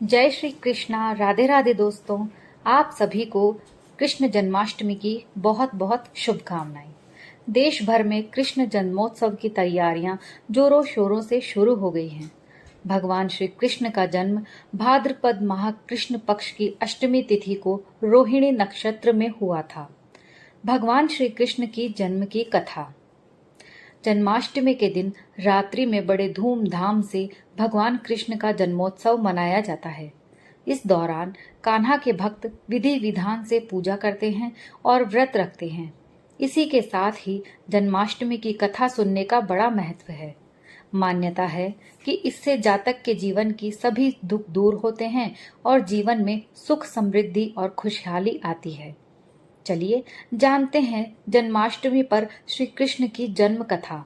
जय श्री कृष्णा। राधे राधे दोस्तों। आप सभी को कृष्ण जन्माष्टमी की बहुत बहुत शुभकामनाएं। देश भर में कृष्ण जन्मोत्सव की तैयारियां जोरों शोरों से शुरू हो गई हैं। भगवान श्री कृष्ण का जन्म भाद्रपद माह कृष्ण पक्ष की अष्टमी तिथि को रोहिणी नक्षत्र में हुआ था। भगवान श्री कृष्ण की जन्म की कथा। जन्माष्टमी के दिन रात्रि में बड़े धूमधाम से भगवान कृष्ण का जन्मोत्सव मनाया जाता है। इस दौरान कान्हा के भक्त विधि विधान से पूजा करते हैं और व्रत रखते हैं। इसी के साथ ही जन्माष्टमी की कथा सुनने का बड़ा महत्व है। मान्यता है कि इससे जातक के जीवन की सभी दुख दूर होते हैं और जीवन में सुख समृद्धि और खुशहाली आती है। चलिए जानते हैं जन्माष्टमी पर श्री कृष्ण की जन्म कथा।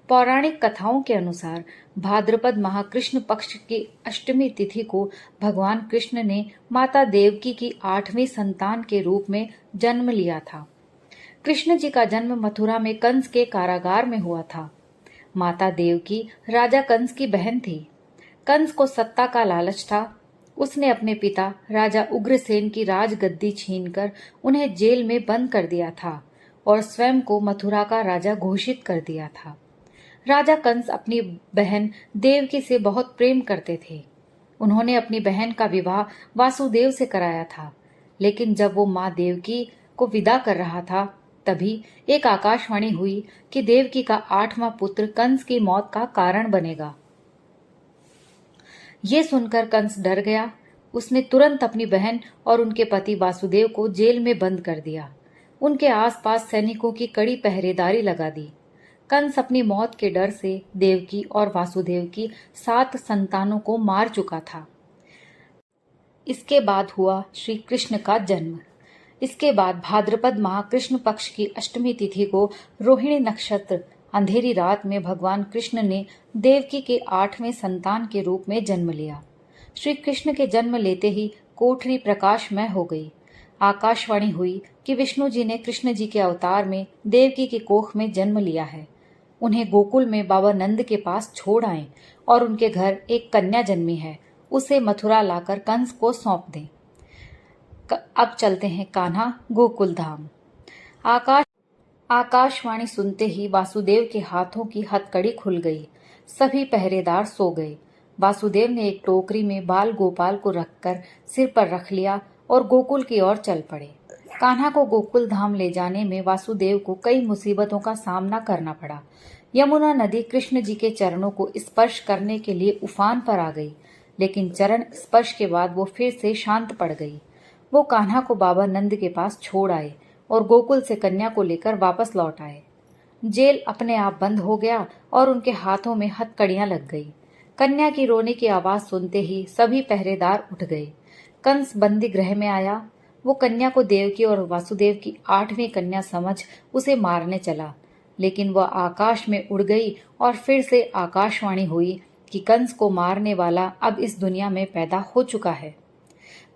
पौराणिक कथाओं के अनुसार भाद्रपद माह कृष्ण पक्ष की अष्टमी तिथि को भगवान कृष्ण ने माता देवकी की 8वीं संतान के रूप में जन्म लिया था। कृष्ण जी का जन्म मथुरा में कंस के कारागार में हुआ था। माता देवकी राजा कंस की बहन थी। कंस को सत्ता का लालच था। उसने अपने पिता राजा उग्रसेन की राजगद्दी छीनकर उन्हें जेल में बंद कर दिया था और स्वयं को मथुरा का राजा घोषित कर दिया था। राजा कंस अपनी बहन देवकी से बहुत प्रेम करते थे। उन्होंने अपनी बहन का विवाह वासुदेव से कराया था। लेकिन जब वो माँ देवकी को विदा कर रहा था, तभी एक आकाशवाणी हुई कि देवकी का 8वां पुत्र कंस की मौत का कारण बनेगा। ये सुनकर कंस डर गया। उसने तुरंत अपनी बहन और उनके पति वासुदेव को जेल में बंद कर दिया। उनके आसपास सैनिकों की कड़ी पहरेदारी लगा दी। कंस अपनी मौत के डर से देवकी और वासुदेव की 7 संतानों को मार चुका था। इसके बाद हुआ श्री कृष्ण का जन्म। इसके बाद भाद्रपद माह कृष्ण पक्ष की अष्टमी तिथि को रोहिणी नक्षत्र अंधेरी रात में भगवान कृष्ण ने देवकी के 8वें संतान के रूप में जन्म लिया। श्री कृष्ण के जन्म लेते ही कोठरी प्रकाशमय हो गई। आकाशवाणी हुई कि विष्णु जी ने कृष्ण जी के अवतार में देवकी की कोख में जन्म लिया है। उन्हें गोकुल में बाबा नंद के पास छोड़ आएं और उनके घर एक कन्या जन्मी है, उसे मथुरा लाकर कंस को सौंप दें। अब चलते हैं कान्हा गोकुल धाम। आकाशवाणी सुनते ही वासुदेव के हाथों की हथकड़ी खुल गई। सभी पहरेदार सो गए। वासुदेव ने एक टोकरी में बाल गोपाल को रखकर सिर पर रख लिया और गोकुल की ओर चल पड़े। कान्हा को गोकुल धाम ले जाने में वासुदेव को कई मुसीबतों का सामना करना पड़ा। यमुना नदी कृष्ण जी के चरणों को स्पर्श करने के लिए उफान पर आ गई, लेकिन चरण स्पर्श के बाद वो फिर से शांत पड़ गई। वो कान्हा को बाबा नंद के पास छोड़ आए और गोकुल से कन्या को लेकर वापस लौट आए। जेल अपने आप बंद हो गया और उनके हाथों में हथकड़ियां लग गई। कन्या की रोने की आवाज सुनते ही सभी पहरेदार उठ गए। कंस बंदी गृह में आया। वो कन्या को देवकी और वासुदेव की 8वीं कन्या समझ उसे मारने चला, लेकिन वह आकाश में उड़ गई और फिर से आकाशवाणी हुई कि कंस को मारने वाला अब इस दुनिया में पैदा हो चुका है।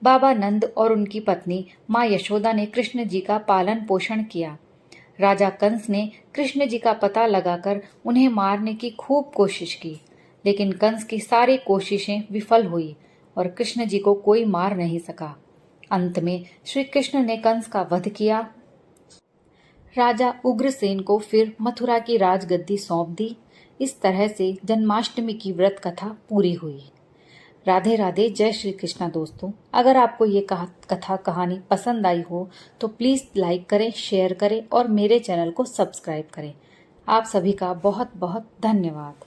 बाबा नंद और उनकी पत्नी माँ यशोदा ने कृष्ण जी का पालन पोषण किया। राजा कंस ने कृष्ण जी का पता लगाकर उन्हें मारने की खूब कोशिश की, लेकिन कंस की सारी कोशिशें विफल हुई और कृष्ण जी को कोई मार नहीं सका। अंत में श्री कृष्ण ने कंस का वध किया। राजा उग्रसेन को फिर मथुरा की राजगद्दी सौंप दी। इस तरह से जन्माष्टमी की व्रत कथा पूरी हुई। राधे राधे। जय श्री कृष्णा दोस्तों। अगर आपको ये कथा कहानी पसंद आई हो तो प्लीज़ लाइक करें, शेयर करें और मेरे चैनल को सब्सक्राइब करें। आप सभी का बहुत बहुत धन्यवाद।